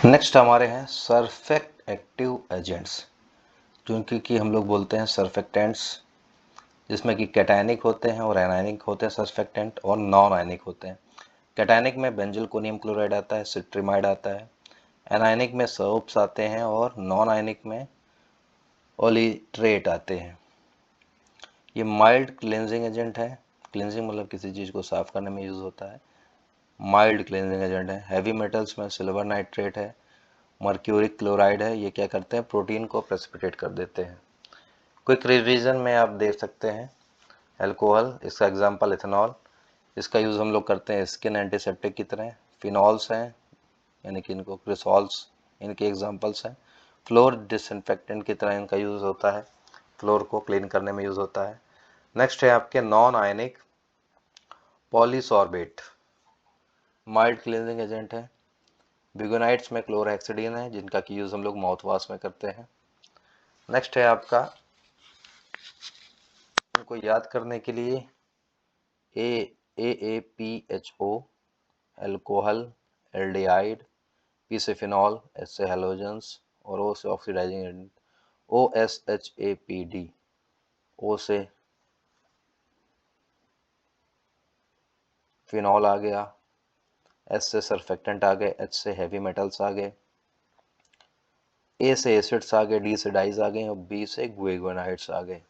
Next हमारे हैं सरफेक्ट active agents, जिनकी कि हम लोग बोलते हैं सरफेक्टेंट्स, जिसमें कि कैटायनिक होते हैं और एनायनिक होते हैं सरफेक्टेंट और नॉन आयनिक होते हैं। कैटायनिक में बेंजोइलकोनियम क्लोराइड आता है, सिट्रिमाइड आता है। एनायनिक में सोप्स आते हैं और नॉन आयनिक में ओलिट्रेट आते हैं। ये माइल्ड क्लेंजिंग एजेंट है। क्लेंजिंग मतलब किसी चीज़ को साफ करने में यूज़ होता है। माइल्ड क्लेंजिंग एजेंट है। हैवी मेटल्स में सिल्वर नाइट्रेट है, मर्क्यूरिक क्लोराइड है। ये क्या करते हैं, प्रोटीन को प्रेसिपिटेट कर देते हैं। क्विक रिवीजन में आप देख सकते हैं अल्कोहल, इसका एग्जांपल इथेनॉल। इसका यूज़ हम लोग करते हैं स्किन एंटीसेप्टिक की तरह। फिनॉल्स हैं, यानी कि इनको क्रिसॉल्स, इनके एग्जांपल्स हैं। फ्लोर डिसइंफेक्टेंट की तरह इनका यूज़ होता है, फ्लोर को क्लीन करने में यूज़ होता है। नेक्स्ट है आपके non ionic polysorbate, mild cleaning agent है। बिगोनाइट्स में क्लोरहेक्सिडिन है, जिनका की यूज़ हम लोग माउथ वॉश में करते हैं। नेक्स्ट है आपका, इनको याद करने के लिए AAPHO, अल्कोहल, एल्डिहाइड, P से फिनॉल, S से हैलोजेंस और O से ऑक्सीडाइजिंग एजेंट, OSHAPD, O से फिनॉल आ गया, S से सरफेक्टेंट आ गए, H से हैवी मेटल्स आ गए, A से एसिड्स आ गए, D से डाइज आ गए और B से गुएगोनाइड्स आ गए।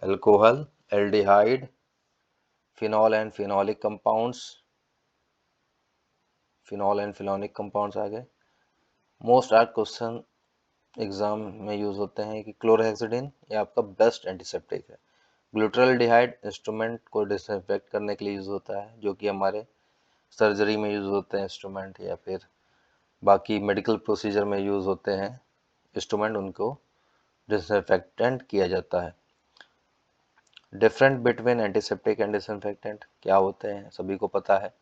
Alcohol, aldehyde, phenol and phenolic compounds, phenol and phenolic compounds आ गए। मोस्ट आर क्वेश्चन एग्जाम में यूज होते हैं कि क्लोरहेक्सिडिन ये आपका बेस्ट एंटीसेप्टिक है। ग्लूटाल्डिहाइड इंस्ट्रूमेंट को डिसइंफेक्ट करने के लिए यूज होता है, जो कि हमारे सर्जरी में यूज होते हैं इंस्ट्रूमेंट, या फिर बाकी मेडिकल प्रोसीजर में यूज होते हैं इंस्ट्रूमेंट, उनको डिसइंफेक्टेंट किया जाता है। Different between antiseptic and disinfectant क्या होते हैं सभी को पता है।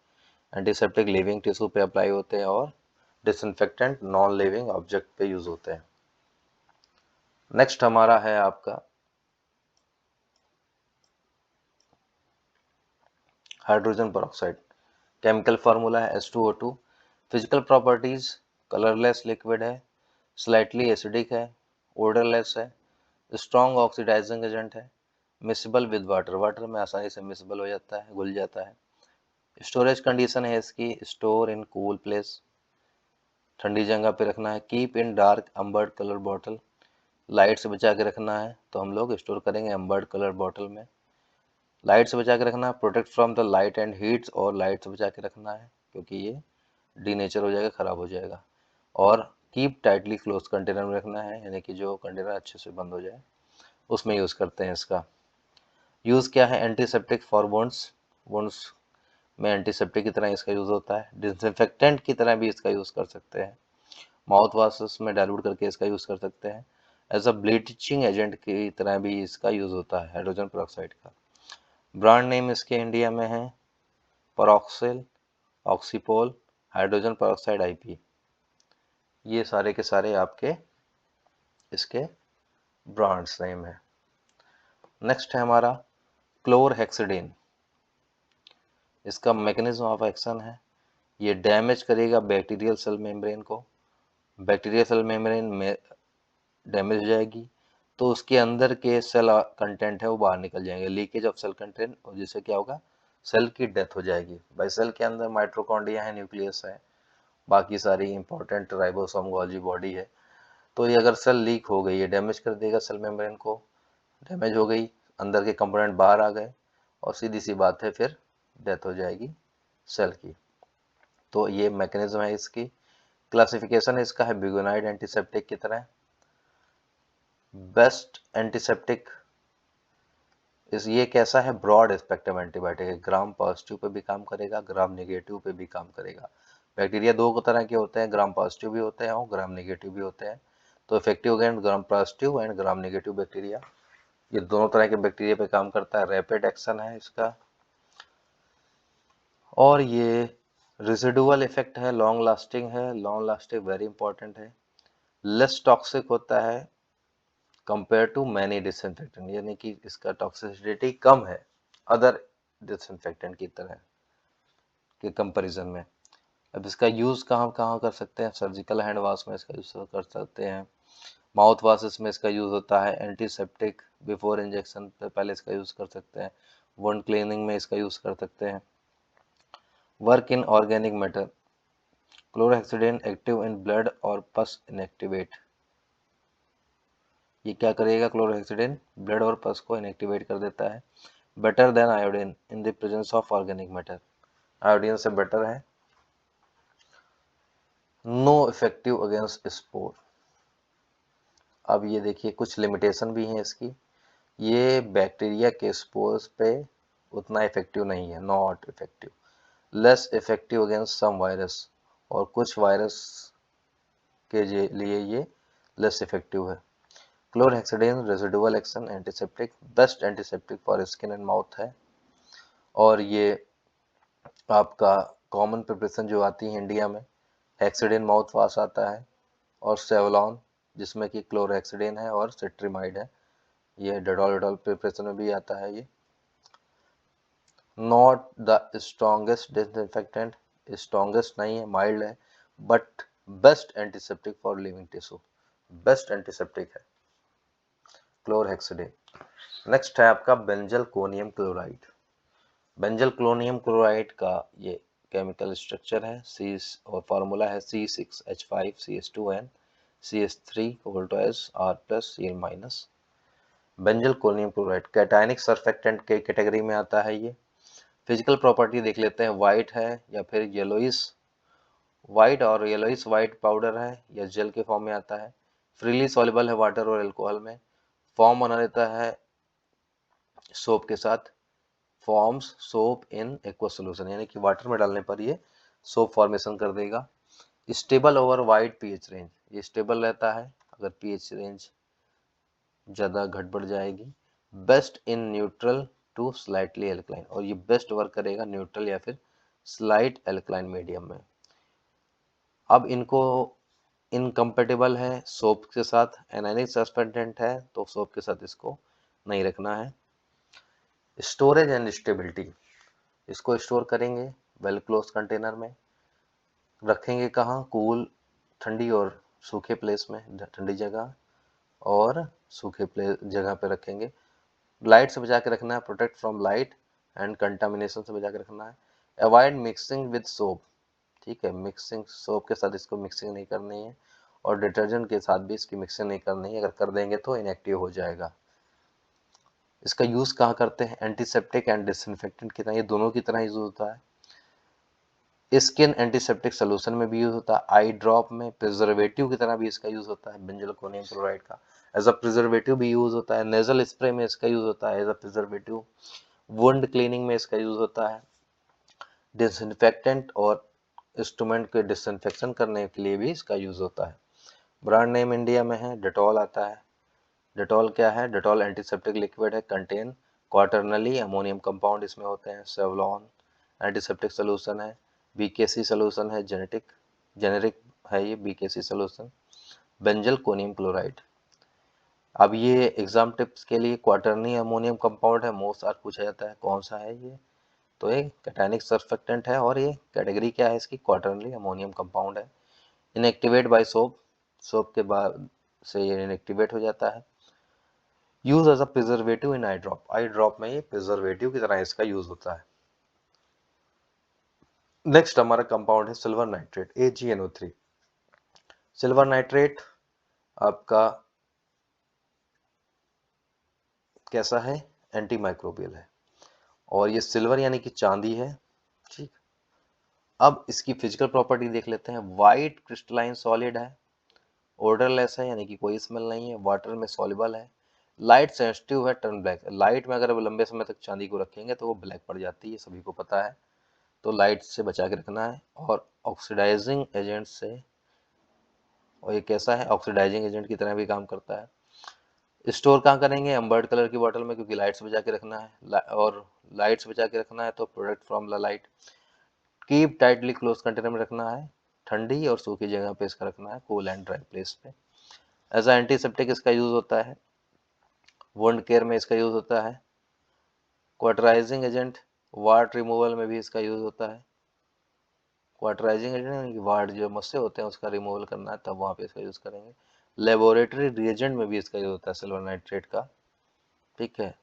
एंटीसेप्टिक लिविंग टिश्यू पे अप्लाई होते हैं और डिसइंफेक्टेंट नॉन लिविंग ऑब्जेक्ट पे यूज होते हैं। नेक्स्ट हमारा है आपका हाइड्रोजन पेरोक्साइड। केमिकल फार्मूला है H2O2। Physical properties, colourless liquid है, स्लाइटली एसिडिक है, ओडरलेस है, स्ट्रॉन्ग ऑक्सीडाइजिंग एजेंट है, मिसिबल विद वाटर, वाटर में आसानी से मिसिबल हो जाता है, घुल जाता है। स्टोरेज कंडीशन है इसकी, स्टोर इन कूल प्लेस, ठंडी जगह पे रखना है। Keep in dark ambered colour bottle, light से बचा के रखना है तो हम लोग स्टोर करेंगे अम्बर्ड कलर बॉटल में। लाइट से बचा के रखना है, protect from the light and heats, और लाइट से बचा के रखना है क्योंकि ये डीनेचर हो जाएगा, ख़राब हो जाएगा। और कीप टाइटली क्लोज कंटेनर में रखना है, यानी कि जो कंटेनर अच्छे से बंद हो जाए उसमें यूज़ करते हैं इसका। यूज़ क्या है, एंटीसेप्टिक फॉर वुंड्स, वुंड्स में एंटीसेप्टिक की तरह इसका यूज़ होता है। डिसइंफेक्टेंट की तरह भी इसका यूज़ कर सकते हैं, माउथ वॉशेस में डाइल्यूट करके इसका यूज़ कर सकते हैं। एज अ ब्लीचिंग एजेंट की तरह भी इसका यूज़ होता है हाइड्रोजन पेरोक्साइड का। ब्रांड नेम इसके इंडिया में है पेरोक्सिल, ऑक्सीपोल, हाइड्रोजन पेरोक्साइड IP। ये सारे के सारे आपके इसके ब्रांड्स नेम है। नेक्स्ट है हमारा क्लोरहेक्सिडिन। इसका मैकेनिज्म ऑफ एक्शन है, ये डैमेज करेगा बैक्टीरियल सेल मेम्ब्रेन को। बैक्टीरियल सेल मेम्ब्रेन में डैमेज हो जाएगी तो उसके अंदर के सेल कंटेंट है वो बाहर निकल जाएंगे, लीकेज ऑफ सेल कंटेंट, और जिससे क्या होगा, सेल की डेथ हो जाएगी। भाई सेल के अंदर माइटोकॉन्ड्रिया है, न्यूक्लियस है, बाकी सारी इंपॉर्टेंट राइबोसोम गोल्जी बॉडी है। तो ये अगर सेल लीक हो गई, ये डैमेज कर देगा सेल मेम्ब्रेन को, डैमेज हो गई, अंदर के कंपोनेंट बाहर आ गए और सीधी सी बात है फिर डेथ हो जाएगी सेल की। तो ये मैकेनिज्म है इसकी। क्लासिफिकेशन इसका है बिगोनाइड एंटीसेप्टिक की तरह। बेस्ट एंटीसेप्टिक ये कैसा है, ब्रॉड स्पेक्ट्रम एंटीबायोटिक है, ग्राम पॉजिटिव पे भी काम करेगा, ग्राम नेगेटिव पे भी काम करेगा। बैक्टीरिया दो तरह के होते हैं, ग्राम पॉजिटिव भी होते हैं और ग्राम नेगेटिव भी होते हैं। तो effective against gram positive and gram negative bacteria, ये दोनों तरह के बैक्टीरिया पे काम करता है। रैपिड एक्शन है इसका, और ये रेसिडुअल इफेक्ट है, लॉन्ग लास्टिंग है, लॉन्ग लास्टिंग वेरी इंपॉर्टेंट है। लेस टॉक्सिक होता है कंपेयर टू मैनी डिसइंफेक्टेंट, यानी कि इसका टॉक्सिसिटी कम है अदर डिसइंफेक्टेंट की तरह के कंपैरिजन में। अब इसका यूज़ कहाँ कहाँ कर सकते हैं? सर्जिकल हैंड वॉश में इसका यूज़ कर सकते हैं, माउथ वॉशेस में इसका यूज़ होता है, एंटीसेप्टिक बिफोर इंजेक्शन से पहले इसका यूज़ कर सकते हैं, वुंड क्लीनिंग में इसका यूज़ कर सकते हैं। Work in organic matter, chlorhexidine active in blood और पस इनएक्टिवेट। ये क्या करेगा? क्लोरहेक्सिडिन ब्लड और पस को इनएक्टिवेट कर देता है। Better than iodine in the presence of organic matter, iodine से बेटर है। No effective against spore. अब ये देखिए कुछ लिमिटेशन भी हैं इसकी, ये बैक्टीरिया के स्पोर्स पे उतना इफेक्टिव नहीं है, not effective. Less effective against some virus, और कुछ वायरस के लिए ये लेस इफेक्टिव है। Chlorhexidine residual action antiseptic, best antiseptic for skin and mouth है। और ये आपका कॉमन प्रिपरेशन जो आती है इंडिया में, हेक्सिडिन माउथ वॉश आता है, और सेवलॉन जिसमें कि क्लोरहेक्सिडिन है और सिट्रिमाइड है, ये डेटॉल प्रिपरेशन में भी आता है। ये not the strongest disinfectant, strongest नहीं है, माइल्ड है, but best antiseptic for living tissue, best antiseptic है क्लोरहेक्सिडिन। नेक्स्ट है आपका benzyl conium chloride. Benzyl conium chloride का ये केमिकल स्ट्रक्चर है, सी और फार्मूला है C6H5CH2N CH3 R+, benzyl conium chloride cationic surfactant के कैटेगरी में आता है। ये फिजिकल प्रॉपर्टी देख लेते हैं, वाइट है या फिर येलोइस वाइट और येलोइस वाइट पाउडर है या जेल के फॉर्म में आता है, फ्रीली सॉल्युबल है वाटर और अल्कोहल में, फॉर्म बना देता है सोप के साथ, forms soap in aqueous solution, यानी कि वाटर में डालने पर ये सोप फॉर्मेशन कर देगा। Stable over wide pH range, ये स्टेबल रहता है अगर पीएच रेंज ज़्यादा घट बढ़ जाएगी। Best in neutral to slightly alkaline, और ये बेस्ट वर्क करेगा न्यूट्रल या फिर स्लाइट एल्कलाइन मीडियम में। अब इनको इनकम्पेटिबल है सोप के साथ, एनाइनिक सस्पेंडेंट है तो सोप के साथ इसको नहीं रखना है। स्टोरेज एंड स्टेबिलिटी, इसको स्टोर करेंगे वेल क्लोज कंटेनर में, रखेंगे कहाँ? कूल, ठंडी और सूखे प्लेस में, ठंडी जगह और सूखे प्लेस जगह पे रखेंगे। लाइट से बचा के रखना है, protect from light and contamination से बचा के रखना है। अवॉइड मिक्सिंग विद सोप, ठीक है, मिक्सिंग सोप के साथ इसको मिक्सिंग नहीं करनी है, और डिटर्जेंट के साथ भी इसकी मिक्सिंग नहीं करनी है, अगर कर देंगे तो इनएक्टिव हो जाएगा। इसका यूज़ कहाँ करते हैं? एंटीसेप्टिक एंड डिसइंफेक्टेंट की तरह, ये दोनों की तरह यूज होता है। स्किन एंटीसेप्टिक सोल्यूशन में भी यूज होता है, आई ड्रॉप में प्रिजर्वेटिव की तरह भी इसका यूज होता है, बेंजल कोनियम क्लोराइड का एज अ प्रिजर्वेटिव भी यूज होता है, नेजल स्प्रे में इसका यूज होता है as a preservative, wound cleaning में इसका यूज होता है, डिसइंफेक्टेंट और इंस्ट्रूमेंट के डिसइंफेक्शन करने के लिए भी इसका यूज होता है। ब्रांड नेम इंडिया में है, डेटॉल आता है। डेटॉल क्या है? डेटॉल एंटीसेप्टिक लिक्विड है, कंटेन क्वाटरनली अमोनियम कंपाउंड इसमें होते हैं। सेवलॉन एंटीसेप्टिक सोल्यूशन है, बीकेसी सोल्यूशन है, जेनेरिक है ये BKC solution. Benzyl conium chloride, अब ये एग्जाम टिप्स के लिए क्वाटरनी अमोनियम कंपाउंड है, मोस्ट आर पूछा जाता है कौन सा है ये, तो ये कैटायनिक सरफेक्टेंट है, और ये कैटेगरी क्या है इसकी? क्वाटरनली अमोनियम कंपाउंड है। इनएक्टिवेट बाय सोप, सोप के बाद से ये इनएक्टिवेट हो जाता है। Use as a preservative in eye drop, eye drop में ये प्रिजर्वेटिव की तरह इसका यूज होता है। नेक्स्ट हमारा कंपाउंड है silver nitrate, AgNO3। Silver nitrate आपका कैसा है? एंटी माइक्रोबियल है, और ये सिल्वर यानी कि चांदी है, ठीक। अब इसकी फिजिकल प्रॉपर्टी देख लेते हैं, वाइट क्रिस्टलाइन सॉलिड है, ओडरलेस है यानी कि कोई स्मेल नहीं है, वाटर में सॉल्युबल है, लाइट सेंसिटिव है, टर्न ब्लैक, लाइट में अगर लंबे समय तक चांदी को रखेंगे तो वो ब्लैक पड़ जाती है, सभी को पता है, तो लाइट से बचा के रखना है। और ऑक्सीडाइजिंग एजेंट से, और ये कैसा है? ऑक्सीडाइजिंग एजेंट की तरह भी काम करता है। स्टोर कहाँ करेंगे? एम्बर्ड कलर की बॉटल में, क्योंकि लाइट से बचा के रखना है, और लाइट से बचा के रखना है तो protect from the light. Keep tightly close container में रखना है, ठंडी और सूखी जगह पे इसका रखना है, कूल एंड ड्राई प्लेस पे। एज अ एंटीसेप्टिक इसका यूज होता है, वुंड केयर में इसका यूज होता है, क्वाटराइजिंग एजेंट वाट रिमूवल में भी इसका यूज होता है, क्वाटराइजिंग एजेंट वार्ड जो मस्से होते हैं उसका रिमूवल करना है तब वहाँ पे इसका यूज़ करेंगे। लेबोरेटरी रिएजेंट में भी इसका यूज होता है सिल्वर नाइट्रेट का, ठीक है।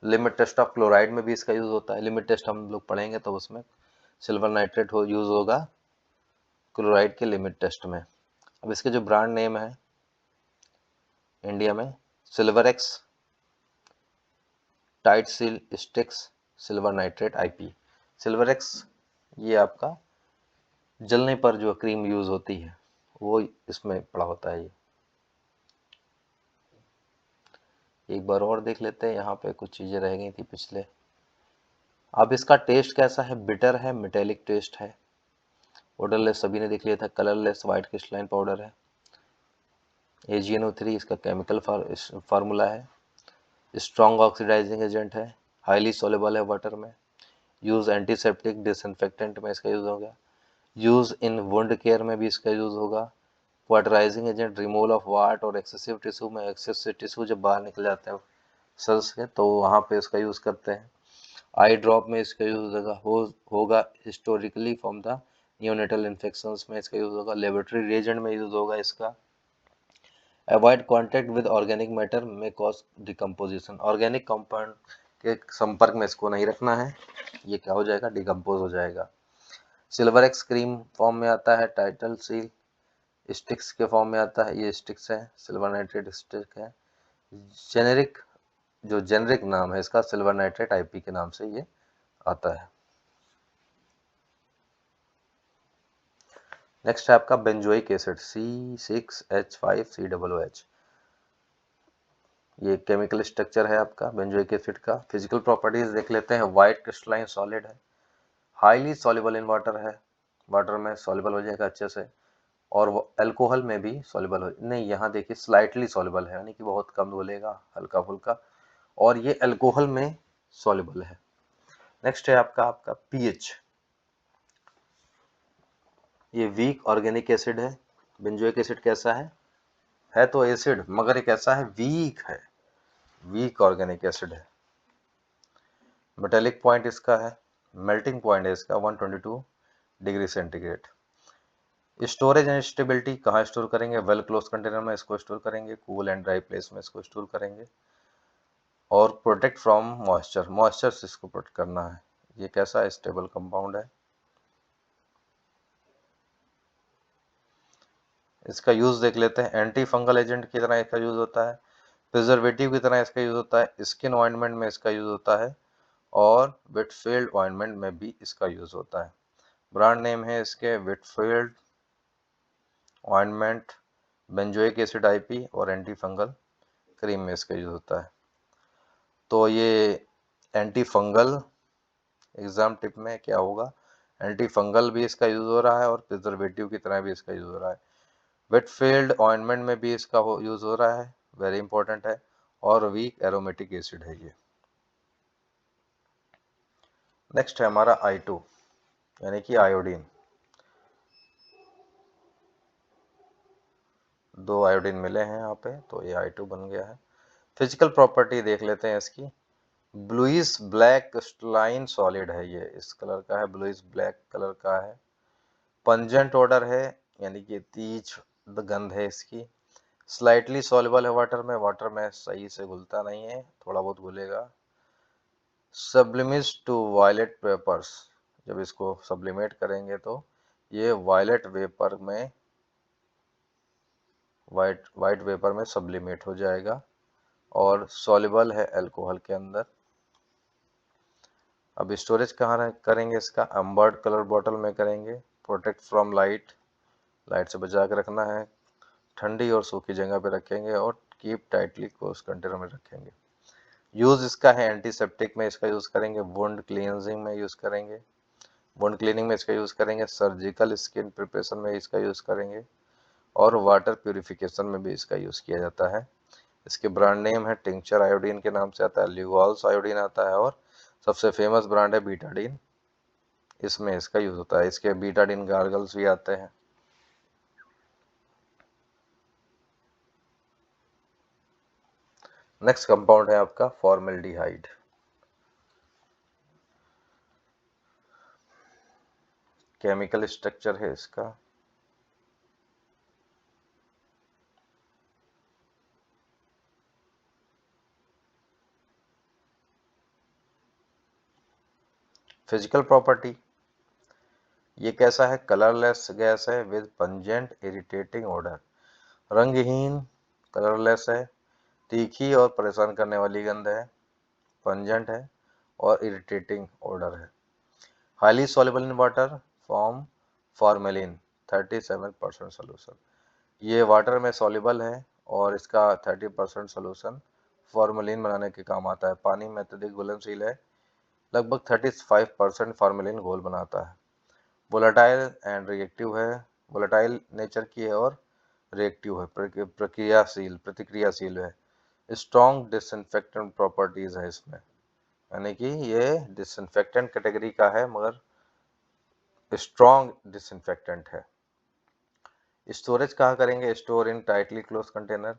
लिमिट टेस्ट ऑफ क्लोराइड में भी इसका यूज होता है। लिमिट टेस्ट हम लोग पढ़ेंगे तो उसमें सिल्वर नाइट्रेट यूज होगा क्लोराइड के लिमिट टेस्ट में। अब इसके जो ब्रांड नेम है इंडिया में, silver x, tight seal sticks, silver nitrate IP. Silver x ये आपका जलने पर जो क्रीम यूज होती है वो इसमें पड़ा होता है। ये एक बार और देख लेते हैं, यहाँ पे कुछ चीजें रह गई थी पिछले। अब इसका टेस्ट कैसा है, बिटर है, मेटेलिक टेस्ट है, ओडरलेस सभी ने देख लिया था, कलरलेस व्हाइट क्रिस्टलाइन पाउडर है। AgNO3 इसका केमिकल फार्मूला है, स्ट्रॉन्ग ऑक्सीडाइजिंग एजेंट है, हाईली सोलेबल है वाटर में, यूज एंटीसेप्टिक डिसइंफेक्टेंट में इसका यूज होगा, यूज इन वुंड केयर में भी इसका यूज होगा, क्वाटराइजिंग एजेंट रिमूवल ऑफ वाट और एक्सेसिव टिश्यू में, एक्सेसिव टिश्यू जब बाहर निकल जाते हैं सेल्स के तो वहाँ पे इसका यूज करते हैं। आई ड्रॉप में इसका यूज होगा historically from the neonatal infections में इसका यूज होगा। लेबोरेटरी रिएजेंट में यूज होगा इसका। Avoid contact with organic matter में कॉज डिकम्पोजिशन, ऑर्गेनिक कंपाउंड के संपर्क में इसको नहीं रखना है, ये क्या हो जाएगा, डिकम्पोज हो जाएगा। सिल्वर एक्स क्रीम फॉर्म में आता है, टाइटल सील स्टिक्स के फॉर्म में आता है, ये स्टिक्स है, सिल्वर नाइट्रेट स्टिक है। जेनेरिक जो जेनेरिक नाम है इसका सिल्वर नाइट्रेट आईपी के नाम से ये आता है। नेक्स्ट है आपका बेंजोइक एसिड C6H5COOH। ये केमिकल स्ट्रक्चर है आपका बेंजोइक एसिड का। फिजिकल प्रॉपर्टीज देख लेते हैं, व्हाइट क्रिस्टलाइन सॉलिड है, हाईली सॉल्युबल इन वाटर है, वाटर में सॉल्युबल हो जाएगा अच्छे से, और वो अल्कोहल में भी सॉल्युबल हो, नहीं यहाँ देखिए स्लाइटली सॉल्युबल है, यानी कि बहुत कम घुलेगा, हल्का फुल्का, और ये अल्कोहल में सॉल्युबल है। नेक्स्ट है आपका पीएच, ये वीक ऑर्गेनिक एसिड है। बेंजोइक एसिड कैसा है तो एसिड मगर ये कैसा है, वीक है, वीक ऑर्गेनिक एसिड है। मेटेलिक पॉइंट इसका है, मेल्टिंग पॉइंट है इसका 122 degree centigrade. Storage and stability, कहाँ स्टोर करेंगे, वेल क्लोज कंटेनर में इसको स्टोर करेंगे, कूल एंड ड्राई प्लेस में इसको स्टोर करेंगे। और प्रोटेक्ट फ्रॉम मॉइस्चर, मॉइस्चर से इसको प्रोटेक्ट करना है। ये कैसा स्टेबल कंपाउंड है। इसका यूज देख लेते हैं, एंटी फंगल एजेंट की तरह इसका यूज होता है, प्रिजर्वेटिव की तरह इसका यूज होता है, स्किन ऑइंटमेंट में इसका यूज होता है, और विटफील्ड ऑइंटमेंट में भी इसका यूज होता है। ब्रांड नेम है इसके विटफील्ड ऑइंटमेंट, बेंजोइक एसिड आईपी, और एंटी फंगल क्रीम में इसका यूज होता है। तो ये एंटी फंगल एग्जाम टिप में क्या होगा, एंटी फंगल भी इसका यूज हो रहा है और प्रिजर्वेटिव की तरह भी इसका यूज हो रहा है। वेटफील्ड ऑइंटमेंट में भी इसका यूज हो रहा है, वेरी इंपॉर्टेंट है, और वीक एरोमेटिक एसिड है ये। नेक्स्ट है हमारा I2 यानी कि आयोडीन। दो आयोडीन मिले हैं यहाँ पे तो ये I2 बन गया है। फिजिकल प्रॉपर्टी देख लेते हैं इसकी, ब्लूइश ब्लैक क्रिस्टलाइन सॉलिड है, ये इस कलर का है, ब्लूइश ब्लैक कलर का है। पंजेंट ऑर्डर है यानी कि तीज गंध है इसकी। स्लाइटली सॉल्युबल है वाटर में सही से घुलता नहीं है, थोड़ा बहुत घुलेगा। सब्लिमिस टू वायलेट पेपर्स, जब इसको सब्लिमेट करेंगे तो ये वायलेट वेपर में वाइट वेपर में सब्लिमेट हो जाएगा, और सॉल्युबल है अल्कोहल के अंदर। अब स्टोरेज कहाँ करेंगे इसका, एम्बर्ड कलर बॉटल में करेंगे। प्रोटेक्ट फ्रॉम लाइट, लाइट से बचा के रखना है, ठंडी और सूखी जगह पे रखेंगे, और कीप टाइटली क्लोज कंटेनर में रखेंगे। यूज इसका है एंटीसेप्टिक में इसका यूज करेंगे, वुंड क्लींजिंग में यूज करेंगे, वुंड क्लीनिंग में इसका यूज करेंगे, सर्जिकल स्किन प्रिपरेशन में इसका यूज करेंगे, और वाटर प्यूरिफिकेशन में भी इसका यूज किया जाता है। इसके ब्रांड नेम है टिंक्चर आयोडीन के नाम से आता है, ल्यूगॉल्स आयोडीन आता है, और सबसे फेमस ब्रांड है बीटाडीन, इसमें इसका यूज होता है। इसके बीटाडीन गार्गल्स भी आते हैं। नेक्स्ट कंपाउंड है आपका फॉर्मेल्डिहाइड। केमिकल स्ट्रक्चर है इसका। फिजिकल प्रॉपर्टी, ये कैसा है? कलरलेस गैस है विद पंजेंट इरिटेटिंग ऑर्डर। रंगहीन, कलरलेस है, तीखी और परेशान करने वाली गंध है, पंजेंट है और इरिटेटिंग ऑर्डर है। Highly soluble in water, form formalin 37% solution. ये वाटर में सॉल्युबल है और इसका 30% सोल्यूशन फॉर्मेलिन बनाने के काम आता है। पानी में अत्यधिक घुलनशील है, लगभग 35% फॉर्मेलिन घोल बनाता है। वोलेटाइल एंड रिएक्टिव है, वोलेटाइल नेचर की है और रिएक्टिव है, प्रतिक्रियाशील है। स्ट्रॉन्ग डिसइंफेक्टेंट प्रॉपर्टीज है इसमें, यानी कि ये डिसइंफेक्टेंट कैटेगरी का है मगर स्ट्रॉन्ग डिसइंफेक्टेंट है। स्टोरेज कहाँ करेंगे? Store in tightly close container,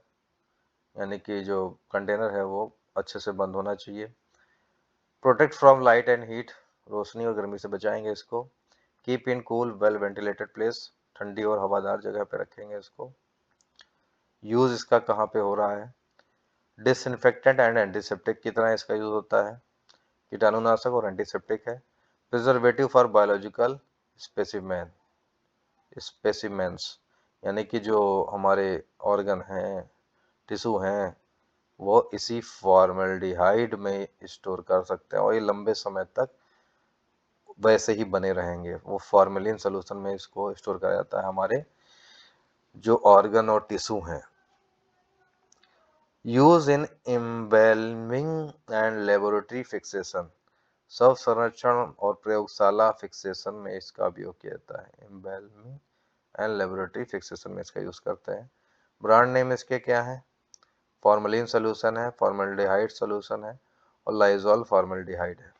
यानी कि जो कंटेनर है वो अच्छे से बंद होना चाहिए। Protect from light and heat, रोशनी और गर्मी से बचाएंगे इसको। Keep in cool well ventilated place, ठंडी और हवादार जगह पे रखेंगे इसको। यूज इसका कहाँ पे हो रहा है? डिसइंफेक्टेंट एंड एंटीसेप्टिक की तरह इसका यूज होता है, कीटाणुनाशक और एंटीसेप्टिक है। Preservative for biological specimen specimens, यानी कि जो हमारे ऑर्गन हैं, टिश्यू हैं, वो इसी फॉर्मेल्डिहाइड में स्टोर कर सकते हैं और ये लंबे समय तक वैसे ही बने रहेंगे। वो फॉर्मेलिन सोल्यूशन में इसको स्टोर करा जाता है हमारे जो ऑर्गन और टिश्यू हैं। Use in embalming and laboratory fixation, शव संरक्षण और प्रयोगशाला फिक्सेशन में इसका उपयोग किया जाता है। एम्बेलमिंग एंड लेबोरेटरी फिक्सेशन में इसका यूज करते हैं। ब्रांड नेम इसके क्या है? फॉर्मेलिन सोल्यूशन है, फॉर्मेल्डिहाइड सोल्यूशन है और लाइजॉल फॉर्मेल्डिहाइड है।